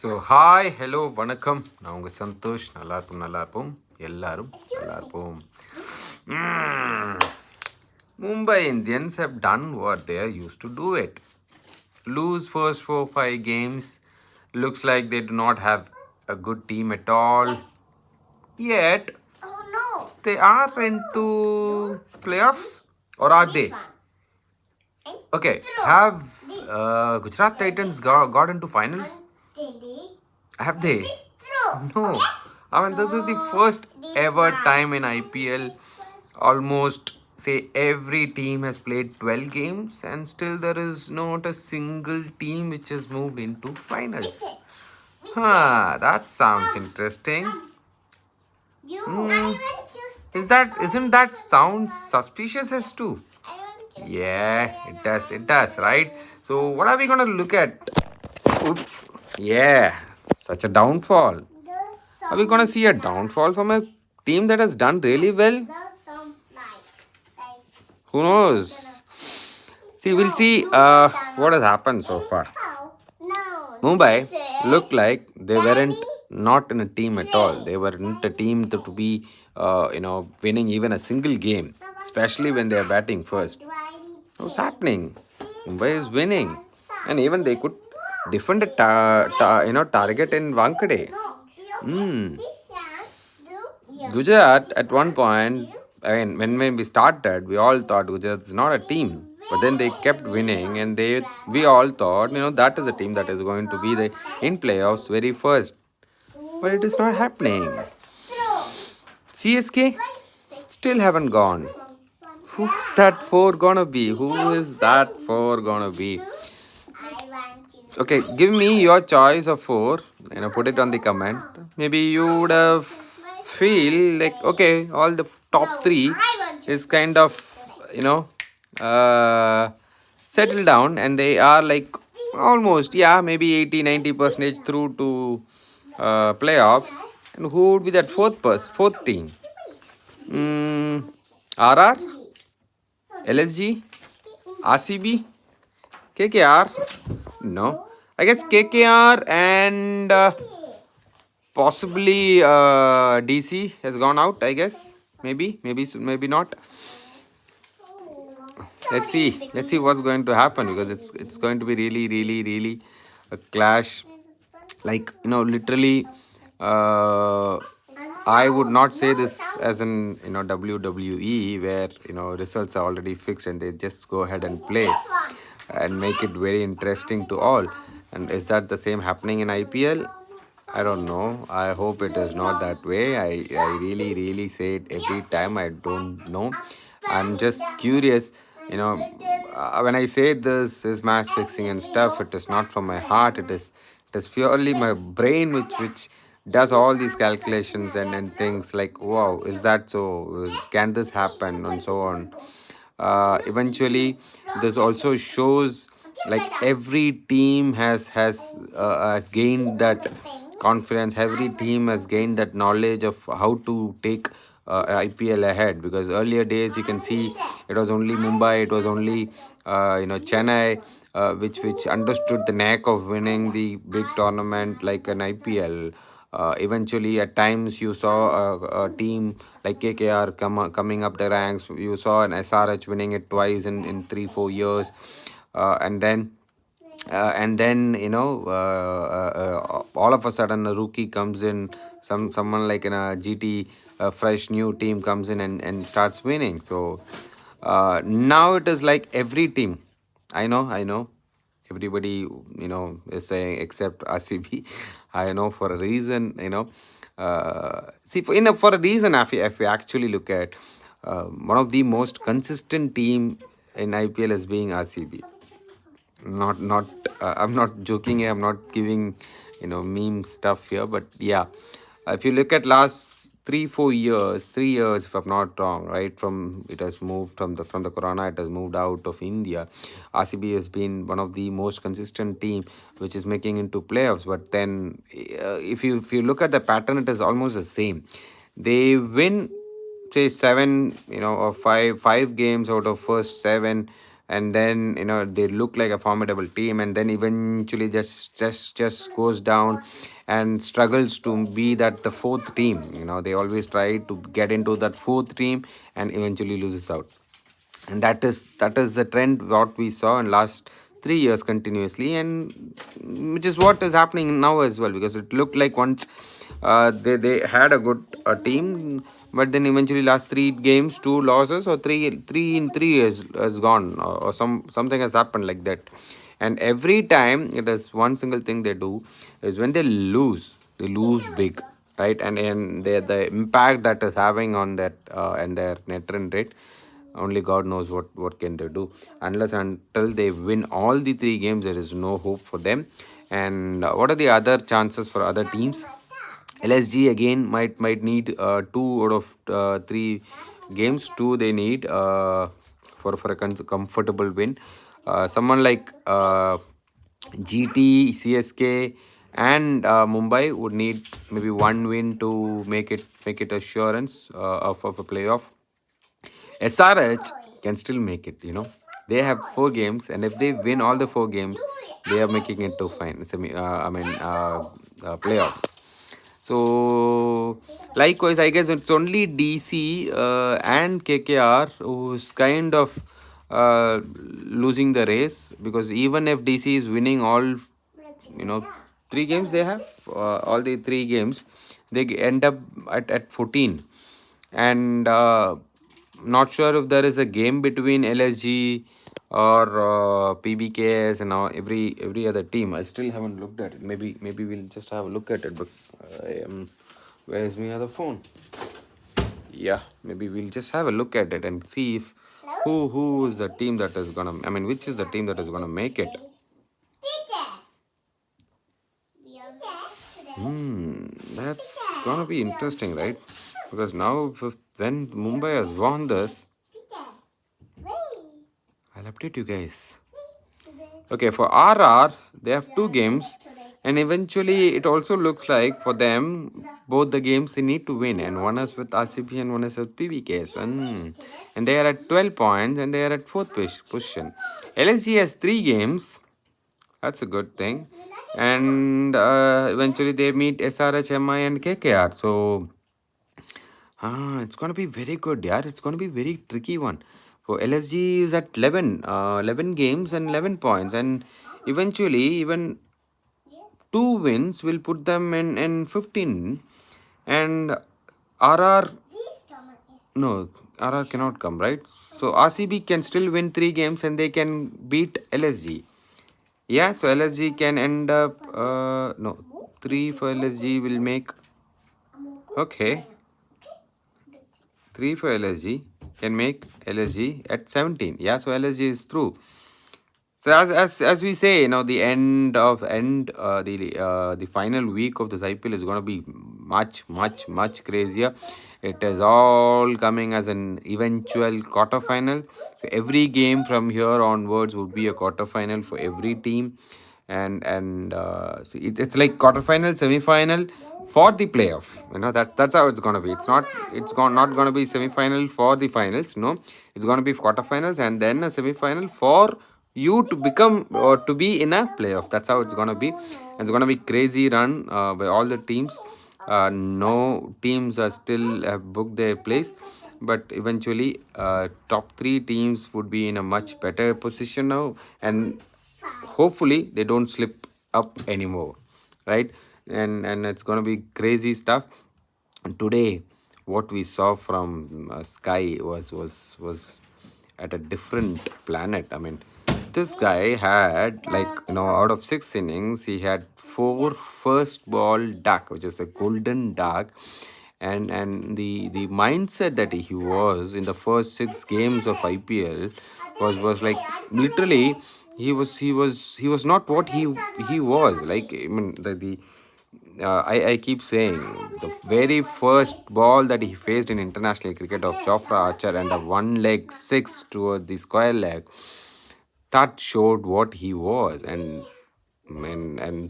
So hi hello வணக்கம். நான் உங்கள் சந்தோஷ். நல்லா இருப்போம் எல்லாரும் நல்லா இருப்போம். Mumbai Indians have done what they are used to do it. Lose first 4-5 games. Looks like they do not have a good team at all. Yet they are into playoffs, or are they? Okay, have Gujarat Titans got into finals? Have they? No. I mean, this is the first ever time in IPL. Almost say every team has played 12 games, and still there is not a single team which has moved into finals. That sounds interesting. Isn't that sound suspicious as too? Yeah, it does, right? So what are we gonna look at? Oops. Yeah, such a downfall. Are we gonna see a downfall from a team that has done really well? Who knows? See, we'll see what has happened so far. Mumbai looked like they weren't not in a team at all. They weren't a team to be, winning even a single game, especially when they are batting first. What's happening? Mumbai is winning, and even they could defend a target in Wankhede. Gujarat at one point, I mean, when we started, we all thought Gujarat is not a team. But then they kept winning, and we all thought, that is a team that is going to be in playoffs very first. But it is not happening. CSK still haven't gone. Who's that four gonna be? Who is that four gonna be? Okay, give me your choice of four. Put it on the comment. Maybe you would have feel like, okay, all the top three is kind of, settled down, and they are like almost, maybe 80-90% through to playoffs. And who would be that fourth team? RR, LSG, RCB, KKR. No, I guess KKR and possibly DC has gone out. I guess maybe not. Let's see what's going to happen, because it's going to be really a clash. Like, literally, I would not say this as in WWE, where results are already fixed and they just go ahead and play and make it very interesting to all. And is that the same happening in IPL? I don't know. I hope it is not that way. I really say it every time. I don't know. I'm just curious. When I say this is match fixing and stuff, it is not from my heart. It is purely my brain which does all these calculations and things like, wow, is that so? Can this happen? And so on. Eventually, this also shows like every team has gained that confidence. Every team has gained that knowledge of how to take IPL ahead, because earlier days you can see it was only Mumbai, it was only Chennai, which understood the knack of winning the big tournament like an IPL. Eventually, at times you saw a team like KKR coming up the ranks. You saw an SRH winning it twice in 3-4 years, and then all of a sudden a rookie comes in, someone like in a GT, a fresh new team comes in and starts winning. So now it is like every team. I know everybody is saying except RCB. I know for a reason. See, for a reason, if you actually look at one of the most consistent team in IPL as being RCB. Not I'm not joking here. I'm not giving meme stuff here, but yeah, if you look at last 3 years, if I'm not wrong, right, from it has moved from the corona, it has moved out of India. RCB has been one of the most consistent team which is making into playoffs. But then if you look at the pattern, it is almost the same. They win say seven or five games out of first seven, and then they look like a formidable team, and then eventually just goes down and struggles to be that the fourth team. They always try to get into that fourth team and eventually loses out. And that is the trend what we saw in last 3 years continuously, and which is what is happening now as well, because it looked like once they had a good team, but then eventually last three games, two losses, or three in 3 years has gone, or something has happened like that. And every time it is one single thing they do is when they lose big, right? And the impact that is having on that and their net run rate, only God knows what can they do. Unless until they win all the three games, there is no hope for them. And what are the other chances for other teams? LSG again might need two out of three games. Two they need for a comfortable win. Someone like GT, CSK, and Mumbai would need maybe one win to make it assurance of a playoff. SRH can still make it. They have 4 games, and if they win all the 4 games, they are making it to fine. Playoffs. So, likewise, I guess it's only DC and KKR who's kind of losing the race, because even if DC is winning all, 3 games they have, all the 3 games, they end up at 14. And not sure if there is a game between LSG or PBKS and every other team. I still haven't looked at it. Maybe we'll just have a look at it. But where's my other phone? Yeah, maybe we'll just have a look at it and see if who is the team that is gonna. I mean, which is the team that is gonna make it. That's gonna be interesting, right? Because now, when Mumbai has won this, I'll update you guys. Okay, for RR, they have 2 games, and eventually it also looks like for them, both the games they need to win, and one is with RCB and one is with PBKS. And they are at 12 points, and they are at fourth position. LSG has 3 games. That's a good thing. And eventually they meet SRH, MI, and KKR. So it's going to be very good, yeah. It's going to be very tricky one. For LSG is at 11 games and 11 points. And eventually, even 2 wins will put them in 15. And RR, no, RR cannot come, right? So RCB can still win 3 games and they can beat LSG. Yeah, so LSG can end up, no, 3 for LSG will make, okay, 3 for LSG can make LSG at 17. Yeah, so LSG is through. So as we say, the the final week of this IPL is going to be much crazier. It is all coming as an eventual quarterfinal. So every game from here onwards would be a quarterfinal for every team, and it's like quarterfinal, semi-final for the playoff. That's how it's gonna be. Not gonna be semi-final for the finals. No, it's gonna be quarterfinals and then a semi-final for you to become or to be in a playoff. That's how it's gonna be. And it's gonna be crazy run by all the teams. No teams are still have booked their place, but eventually top 3 teams would be in a much better position now, and hopefully they don't slip up anymore, right? And it's going to be crazy stuff. And today what we saw from Sky was at a different planet. I mean, this guy had, like, out of 6 innings he had 4 first ball duck, which is a golden duck. And the mindset that he was in the first 6 games of IPL was like, literally, he was not what he was like. I mean, the I keep saying, the very first ball that he faced in international cricket of Chopra Archer and a one leg six toward the square leg, that showed what he was. And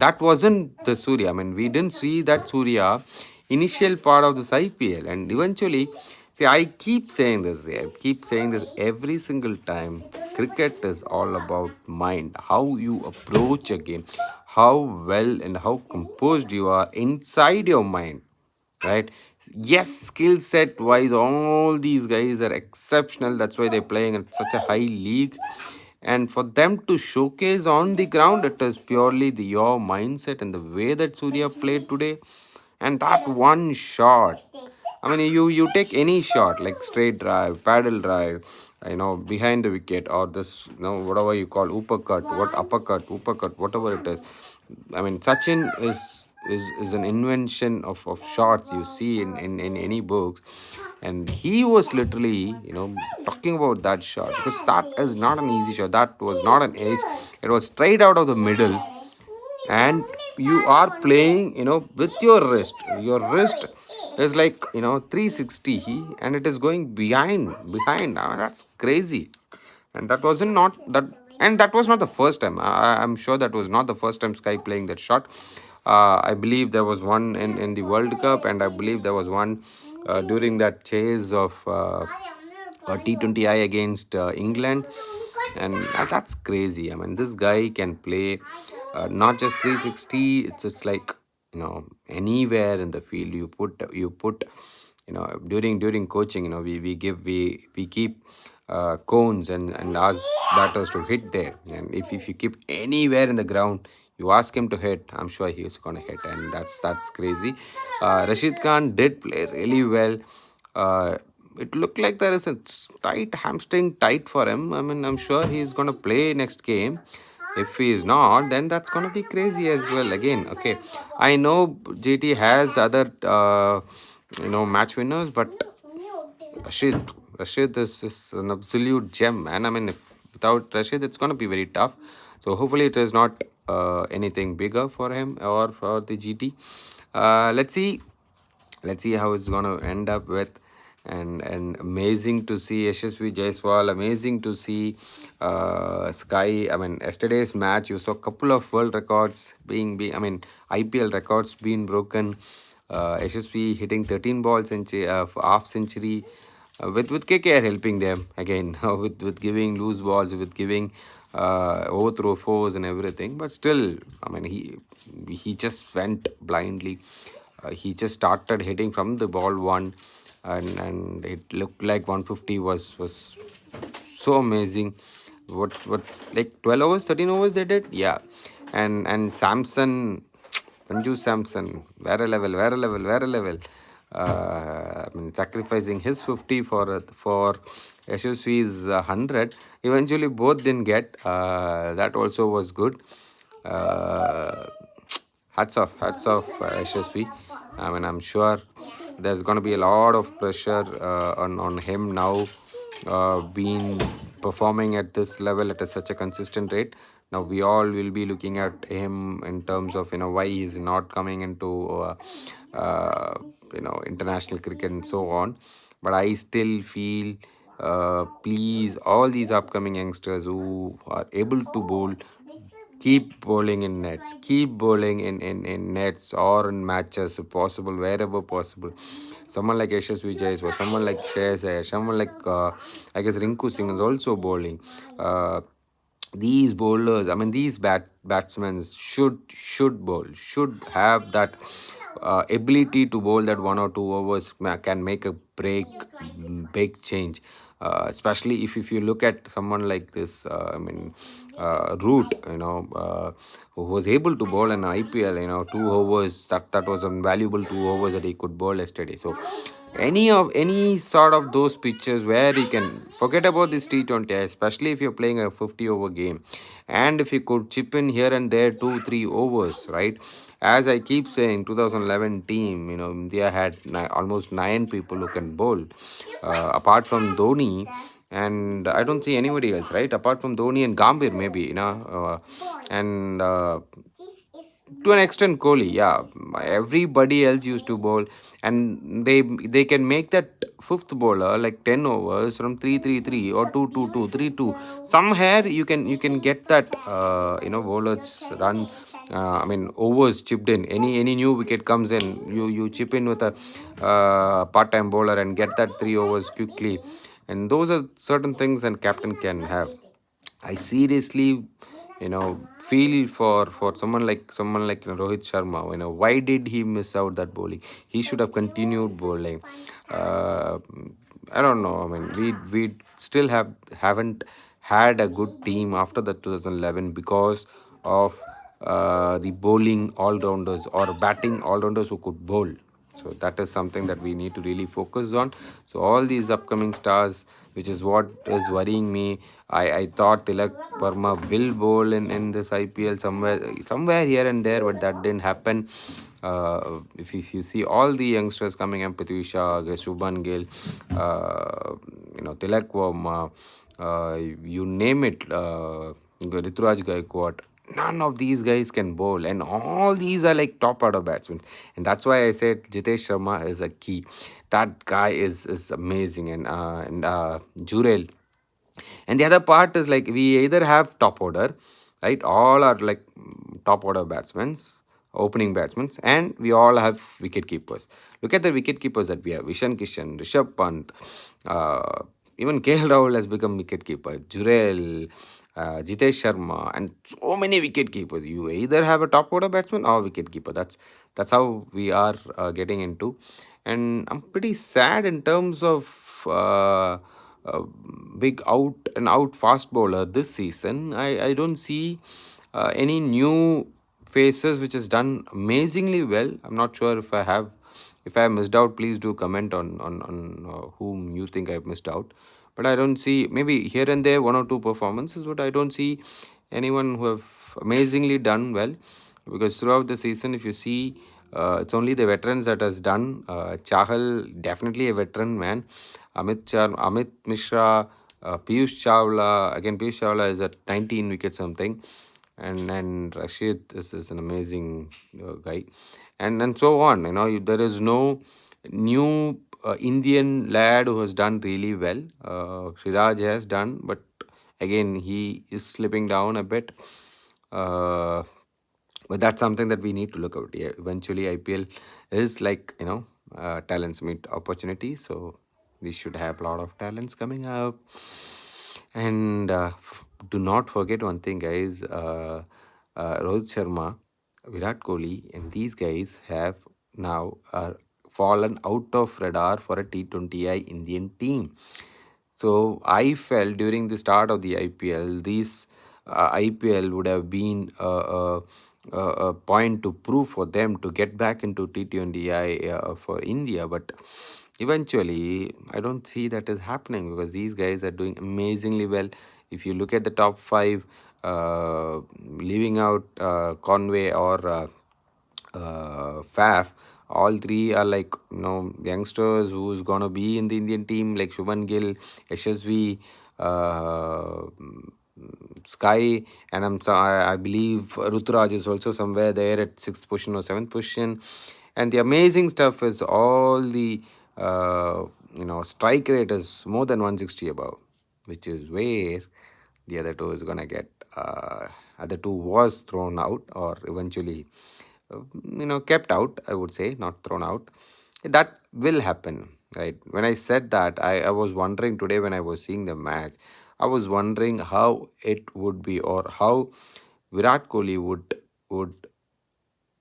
that wasn't the Surya. I mean, we didn't see that Surya initial part of this IPL, and eventually See, I keep saying this. I keep saying this every single time. Cricket is all about mind, how you approach a game, how well and how composed you are inside your mind, right? Yes, skill set wise, all these guys are exceptional. That's why they're playing at such a high league. And for them to showcase on the ground, it is purely your mindset and the way that Surya played today. And that one shot, I mean, you take any shot like straight drive, paddle drive, behind the wicket, or this, whatever you call uppercut, uppercut, whatever it is. I mean, Sachin is an invention of shots you see in any books, and he was literally talking about that shot, because that is not an easy shot. That was not an ace. It was straight out of the middle, and you are playing with your wrist is like 360, and it is going behind. That's crazy. And that wasn't not that and that was not the first time. I'm sure that was not the first time Sky playing that shot. I believe there was one in the World Cup, and I believe there was one during that chase of T20I against England. And that's crazy. I mean, this guy can play not just 360. It's like anywhere in the field you put during coaching. We keep cones and ask batters to hit there. And if you keep anywhere in the ground, you ask him to hit, I'm sure he's gonna hit. And that's crazy. Rashid Khan did play really well. It looked like there is a tight hamstring tight for him. I mean, I'm sure he's gonna play next game. If he is not, then that's gonna be crazy as well. Again, okay, I know JT has other match winners, but Rashid, Rashid is an absolute gem, man. I mean, if without Rashid, it's gonna be very tough. So hopefully, it is not anything bigger for him or for the GT. Let's see how it's going to end up with. And amazing to see Yashasvi Jaiswal, amazing to see Sky. I mean, yesterday's match, you saw a couple of world records I mean, IPL records being broken. Yashasvi hitting 13 balls half century, with KKR helping them again, with giving loose balls, with giving overthrow fours and everything. But still, I mean, he just went blindly. He just started hitting from the ball one, and it looked like 150 was so amazing. What like 12 overs, 13 overs they did, yeah. And Sanju Samson, where a level, where a level. I mean, sacrificing his 50 for SSV's 100. Eventually, both didn't get. That also was good. Uh, hats off, SSV. I mean, I'm sure there's going to be a lot of pressure on him now, being performing at this level at such a consistent rate. Now we all will be looking at him in terms of why he's not coming into international cricket and so on. But I still feel, please, all these upcoming youngsters who are able to bowl, keep bowling in nets, keep bowling in nets or in matches if possible, wherever possible. Someone like Yashas Vijay, or someone like Shreyas Iyer, someone like I guess Rinku Singh is also bowling. These bowlers, I mean, these batsmen should have that ability to bowl that 1 or 2 overs can make a big change. Especially if you look at someone like this, Root, who was able to bowl in IPL, 2 overs. That was a valuable 2 overs that he could bowl yesterday. So any sort of those pitches where you can forget about this T20, especially if you're playing a 50-over game, and if you could chip in here and there 2-3 overs, right? As I keep saying, 2011 team, India had almost 9 people who can bowl, apart from Dhoni. And I don't see anybody else, right? Apart from Dhoni and Gambhir, maybe, and To an extent, Kohli, yeah, everybody else used to bowl, and they can make that fifth bowler like 10 overs from 3-3-3 or 2-2-2-3-2. Somewhere you can get that bowlers run. I mean, overs chipped in. Any new wicket comes in, you chip in with a part-time bowler and get that 3 overs quickly, and those are certain things and captain can have. I seriously, feel for someone like Rohit Sharma. Why did he miss out that bowling? He should have continued bowling. Uh, I don't know. I mean, we still haven't had a good team after the 2011 because of the bowling all rounders or batting all rounders who could bowl. So that is something that we need to really focus on. So all these upcoming stars, which is what is worrying me. I thought Tilak Verma will bowl in this IPL somewhere here and there, but that didn't happen. If you see all the youngsters coming up, Prithvi Shaw, Shubman Gill, Tilak Verma, you name it, Rituraj Gaikwad, none of these guys can bowl, and all these are like top order batsmen. And that's why I said Jitesh Sharma is a key. That guy is amazing, and Jurel. And the other part is like we either have top order, right? All are like top order batsmen, opening batsmen, and we all have wicket keepers. Look at the wicket keepers that we have: Vishan Kishan, Rishabh Pant, uh, even KL Rahul has become wicket keeper. Jurel, Jitesh Sharma, and so many wicket keepers. You either have a top order batsman or wicket keeper. That's how we are getting into, and I'm pretty sad in terms of. Uh, Big out and out fast bowler this season. I don't see any new faces which has done amazingly well. I'm not sure if I missed out. Please do comment on whom you think I've missed out. But I don't see, maybe here and there one or two performances, but I don't see anyone who have amazingly done well, because throughout the season, if you see, it's only the veterans that has done. Chahal, definitely a veteran man. Amit Mishra, Piyush Chawla. Again, Piyush Chawla is at 19 wickets something, and Rashid is an amazing guy, and so on. There is no new Indian lad who has done really well. Siraj has done, but again he is slipping down a bit. Uh, but that's something that we need to look out. Yeah, eventually IPL is like, talents meet opportunities, so we should have a lot of talents coming up. And do not forget one thing, guys. Rohit Sharma, Virat Kohli, and these guys have now fallen out of radar for a T20I Indian team. So I felt during the start of the IPL, this IPL would have been a point to prove for them to get back into T20I for India. But eventually, I don't see that is happening because these guys are doing amazingly well. If you look at the top five, leaving out Conway or Faf, all three are like, youngsters who's gonna be in the Indian team, like Shubman Gill, SSV, uh, Sky, and I believe Ruturaj is also somewhere there at sixth position or seventh position. And the amazing stuff is all the strike rate is more than 160 above, which is where the other two is gonna get. Other two was thrown out or eventually kept out, I would say, not thrown out. That will happen, right? When I said that, I was wondering today when I was seeing the match, I was wondering how it would be, or how Virat Kohli would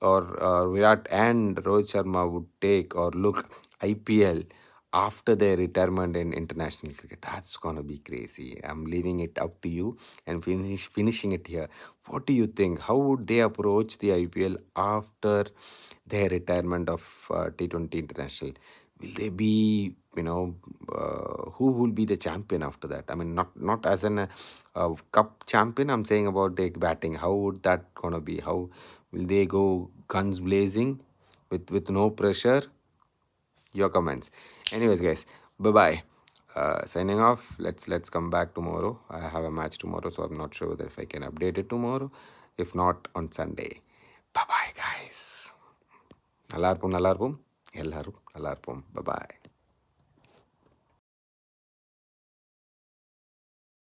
or Virat and Rohit Sharma would take or look IPL after their retirement in international cricket. That's gonna be crazy. I'm leaving it up to you and finishing it here. What do you think? How would they approach the IPL after their retirement of T20 international? Will they be, who will be the champion after that? I mean, not as an cup champion. I'm saying about the batting. How would that gonna be? How will they go guns blazing with no pressure? Your comments. Anyways, guys, bye bye. Signing off. Let's come back tomorrow. I have a match tomorrow, so I'm not sure whether if I can update it tomorrow. If not, on Sunday. Bye bye guys. நல்லா இருப்போம், நல்லா இருப்போம். எல்லாரும் நல்லா இருப்போம். Bye bye.